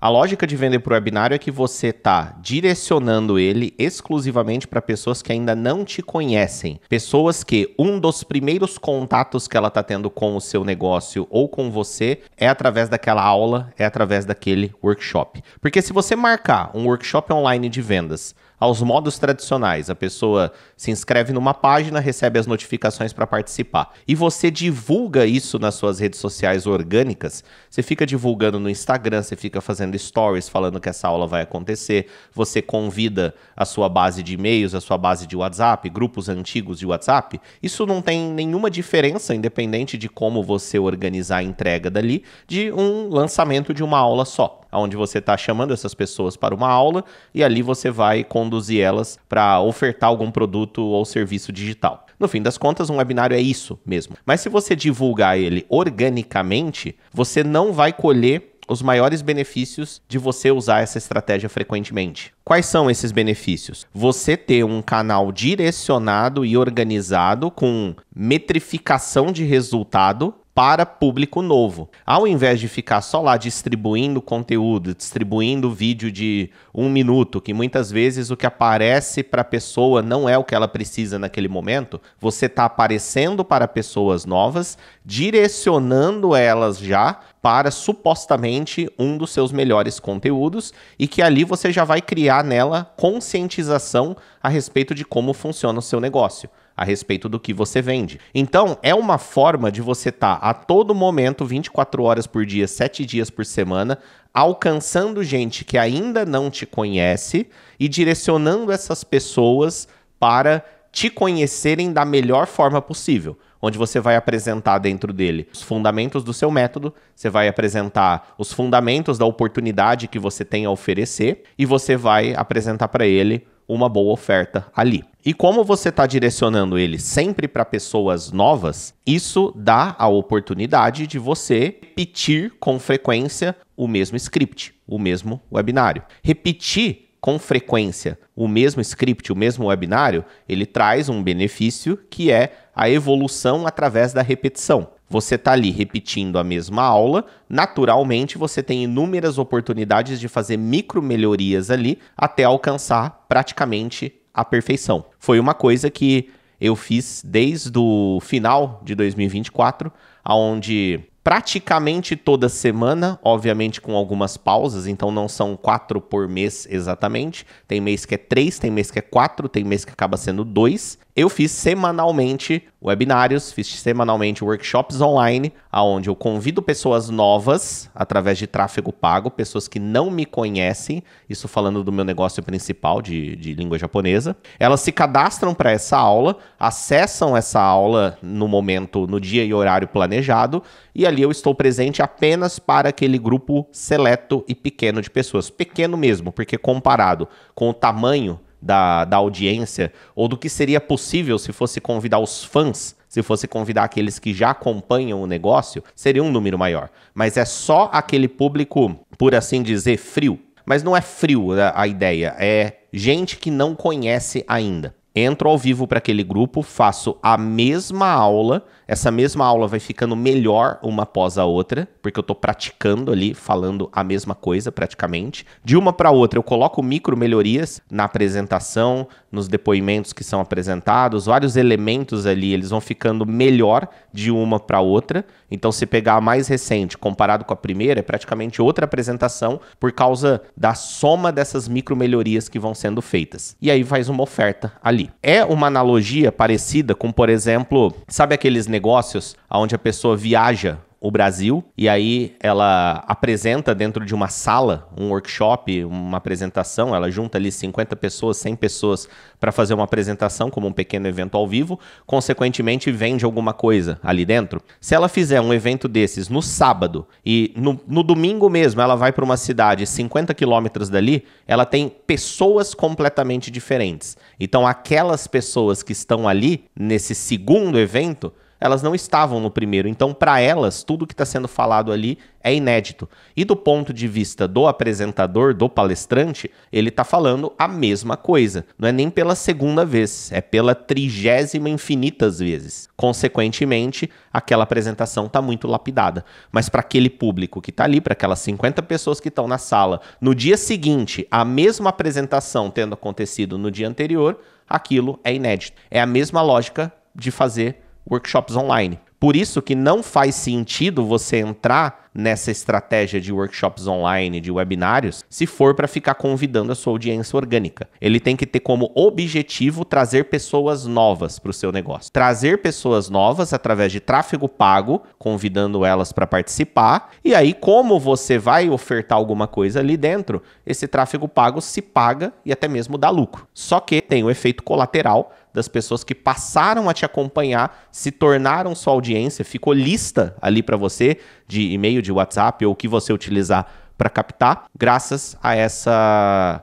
A lógica de vender por webinário é que você está direcionando ele exclusivamente para pessoas que ainda não te conhecem. Pessoas que um dos primeiros contatos que ela está tendo com o seu negócio ou com você é através daquela aula, é através daquele workshop. Porque se você marcar um workshop online de vendas aos modos tradicionais, a pessoa se inscreve numa página, recebe as notificações para participar, e você divulga isso nas suas redes sociais orgânicas, você fica divulgando no Instagram, você fica fazendo stories falando que essa aula vai acontecer, você convida a sua base de e-mails, a sua base de WhatsApp, grupos antigos de WhatsApp, isso não tem nenhuma diferença, independente de como você organizar a entrega dali, de um lançamento de uma aula só, onde você está chamando essas pessoas para uma aula e ali você vai conduzir elas para ofertar algum produto ou serviço digital. No fim das contas, um webinário é isso mesmo. Mas se você divulgar ele organicamente, você não vai colher os maiores benefícios de você usar essa estratégia frequentemente. Quais são esses benefícios? Você ter um canal direcionado e organizado com metrificação de resultado para público novo. Ao invés de ficar só lá distribuindo conteúdo, distribuindo vídeo de 1 minuto, que muitas vezes o que aparece para a pessoa não é o que ela precisa naquele momento, você está aparecendo para pessoas novas, direcionando elas já para supostamente um dos seus melhores conteúdos e que ali você já vai criar nela conscientização a respeito de como funciona o seu negócio, a respeito do que você vende. Então, é uma forma de você estar a todo momento, 24 horas por dia, 7 dias por semana, alcançando gente que ainda não te conhece e direcionando essas pessoas para te conhecerem da melhor forma possível, onde você vai apresentar dentro dele os fundamentos do seu método, você vai apresentar os fundamentos da oportunidade que você tem a oferecer e você vai apresentar para ele uma boa oferta ali. E como você está direcionando ele sempre para pessoas novas, isso dá a oportunidade de você repetir com frequência o mesmo script, o mesmo webinário. Repetir com frequência o mesmo script, o mesmo webinário, ele traz um benefício que é a evolução através da repetição. Você está ali repetindo a mesma aula, naturalmente você tem inúmeras oportunidades de fazer micro melhorias ali até alcançar praticamente a perfeição. Foi uma coisa que eu fiz desde o final de 2024, onde praticamente toda semana, obviamente com algumas pausas, então não são 4 por mês exatamente, tem mês que é 3, tem mês que é 4, tem mês que acaba sendo 2. Eu fiz semanalmente webinários, fiz semanalmente workshops online, onde eu convido pessoas novas, através de tráfego pago, pessoas que não me conhecem, isso falando do meu negócio principal de língua japonesa. Elas se cadastram para essa aula, acessam essa aula no momento, no dia e horário planejado, e ali eu estou presente apenas para aquele grupo seleto e pequeno de pessoas. Pequeno mesmo, porque comparado com o tamanho da audiência, ou do que seria possível se fosse convidar os fãs, se fosse convidar aqueles que já acompanham o negócio, seria um número maior. Mas é só aquele público, por assim dizer, frio. Mas não é frio a ideia, é gente que não conhece ainda. Entro ao vivo para aquele grupo, faço a mesma aula, essa mesma aula vai ficando melhor uma após a outra, porque eu estou praticando ali, falando a mesma coisa praticamente. De uma para outra eu coloco micro melhorias na apresentação, nos depoimentos que são apresentados, vários elementos ali, eles vão ficando melhor de uma para outra. Então se pegar a mais recente comparado com a primeira, é praticamente outra apresentação por causa da soma dessas micro melhorias que vão sendo feitas. E aí faz uma oferta ali. É uma analogia parecida com, por exemplo, sabe aqueles negócios onde a pessoa viaja o Brasil e aí ela apresenta dentro de uma sala, um workshop, uma apresentação, ela junta ali 50 pessoas, 100 pessoas para fazer uma apresentação como um pequeno evento ao vivo, consequentemente vende alguma coisa ali dentro. Se ela fizer um evento desses no sábado e no domingo mesmo ela vai para uma cidade 50 quilômetros dali, ela tem pessoas completamente diferentes. Então aquelas pessoas que estão ali nesse segundo evento, elas não estavam no primeiro. Então, para elas, tudo que está sendo falado ali é inédito. E do ponto de vista do apresentador, do palestrante, ele está falando a mesma coisa. Não é nem pela segunda vez, é pela 30ª infinitas vezes. Consequentemente, aquela apresentação está muito lapidada. Mas para aquele público que está ali, para aquelas 50 pessoas que estão na sala, no dia seguinte, a mesma apresentação tendo acontecido no dia anterior, aquilo é inédito. É a mesma lógica de fazer workshops online. Por isso que não faz sentido você entrar nessa estratégia de workshops online, de webinários, se for para ficar convidando a sua audiência orgânica. Ele tem que ter como objetivo trazer pessoas novas para o seu negócio. Trazer pessoas novas através de tráfego pago, convidando elas para participar. E aí, como você vai ofertar alguma coisa ali dentro, esse tráfego pago se paga e até mesmo dá lucro. Só que tem o efeito colateral das pessoas que passaram a te acompanhar, se tornaram sua audiência, ficou lista ali para você de e-mail, de WhatsApp ou o que você utilizar para captar, graças a essa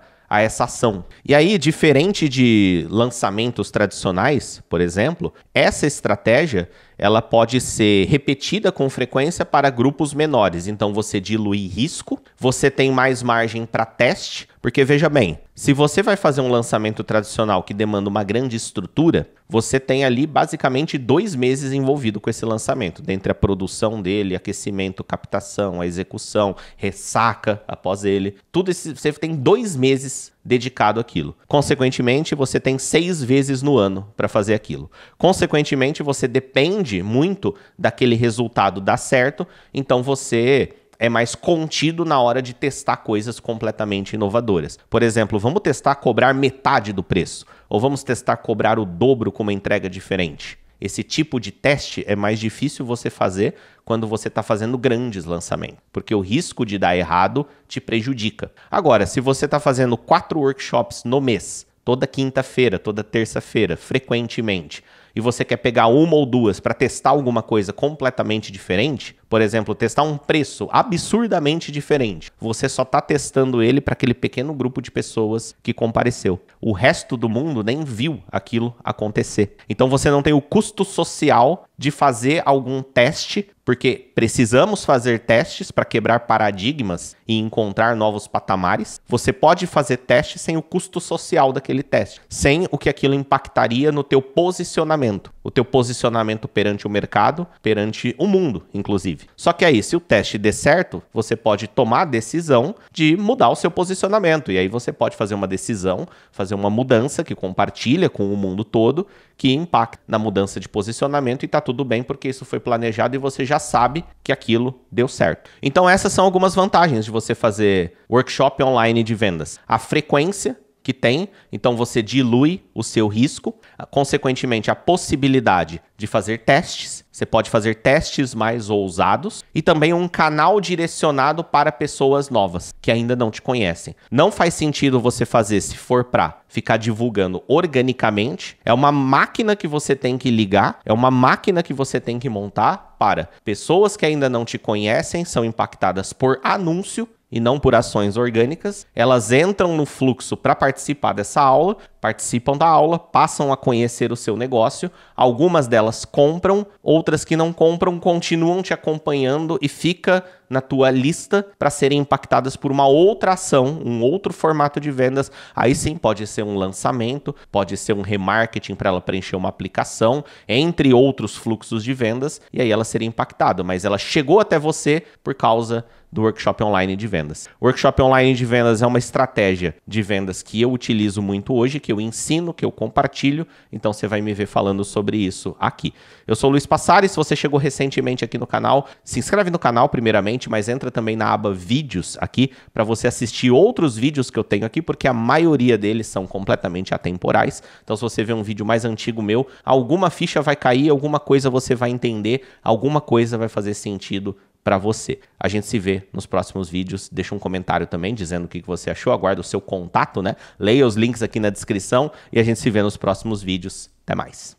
ação. E aí, diferente de lançamentos tradicionais, por exemplo, essa estratégia ela pode ser repetida com frequência para grupos menores. Então, você dilui risco, você tem mais margem para teste, porque veja bem, se você vai fazer um lançamento tradicional que demanda uma grande estrutura, você tem ali basicamente 2 meses envolvido com esse lançamento, dentre a produção dele, aquecimento, captação, a execução, ressaca após ele, tudo isso, você tem 2 meses dedicado àquilo. Consequentemente, você tem 6 vezes no ano para fazer aquilo. Consequentemente, você depende muito daquele resultado dar certo, então você é mais contido na hora de testar coisas completamente inovadoras. Por exemplo, vamos testar cobrar metade do preço, ou vamos testar cobrar o dobro com uma entrega diferente. Esse tipo de teste é mais difícil você fazer quando você está fazendo grandes lançamentos, porque o risco de dar errado te prejudica. Agora, se você está fazendo 4 workshops no mês, toda quinta-feira, toda terça-feira, frequentemente, e você quer pegar 1 ou 2 para testar alguma coisa completamente diferente, por exemplo, testar um preço absurdamente diferente, você só está testando ele para aquele pequeno grupo de pessoas que compareceu. O resto do mundo nem viu aquilo acontecer. Então você não tem o custo social de fazer algum teste, porque precisamos fazer testes para quebrar paradigmas e encontrar novos patamares. Você pode fazer teste sem o custo social daquele teste, sem o que aquilo impactaria no teu posicionamento. O teu posicionamento perante o mercado, perante o mundo, inclusive. Só que aí, se o teste der certo, você pode tomar a decisão de mudar o seu posicionamento. E aí você pode fazer uma decisão, fazer uma mudança que compartilha com o mundo todo, que impacta na mudança de posicionamento e tá tudo bem, porque isso foi planejado e você já sabe que aquilo deu certo. Então essas são algumas vantagens de você fazer workshop online de vendas. A frequência que tem, então você dilui o seu risco, consequentemente a possibilidade de fazer testes, você pode fazer testes mais ousados e também um canal direcionado para pessoas novas que ainda não te conhecem. Não faz sentido você fazer se for para ficar divulgando organicamente, é uma máquina que você tem que ligar, é uma máquina que você tem que montar para pessoas que ainda não te conhecem, são impactadas por anúncio e não por ações orgânicas, elas entram no fluxo para participar dessa aula, participam da aula, passam a conhecer o seu negócio, algumas delas compram, outras que não compram continuam te acompanhando e fica na tua lista para serem impactadas por uma outra ação, um outro formato de vendas. Aí sim pode ser um lançamento, pode ser um remarketing para ela preencher uma aplicação, entre outros fluxos de vendas, e aí ela seria impactada, mas ela chegou até você por causa do workshop online de vendas. O workshop online de vendas é uma estratégia de vendas que eu utilizo muito hoje, que eu ensino, que eu compartilho, então você vai me ver falando sobre isso aqui. Eu sou o Luiz Passari, se você chegou recentemente aqui no canal, se inscreve no canal primeiramente, mas entra também na aba vídeos aqui para você assistir outros vídeos que eu tenho aqui, porque a maioria deles são completamente atemporais. Então se você vê um vídeo mais antigo meu, alguma ficha vai cair, alguma coisa você vai entender, alguma coisa vai fazer sentido para você. A gente se vê nos próximos vídeos. Deixa um comentário também dizendo o que você achou. Aguardo o seu contato, né? Leia os links aqui na descrição e a gente se vê nos próximos vídeos. Até mais.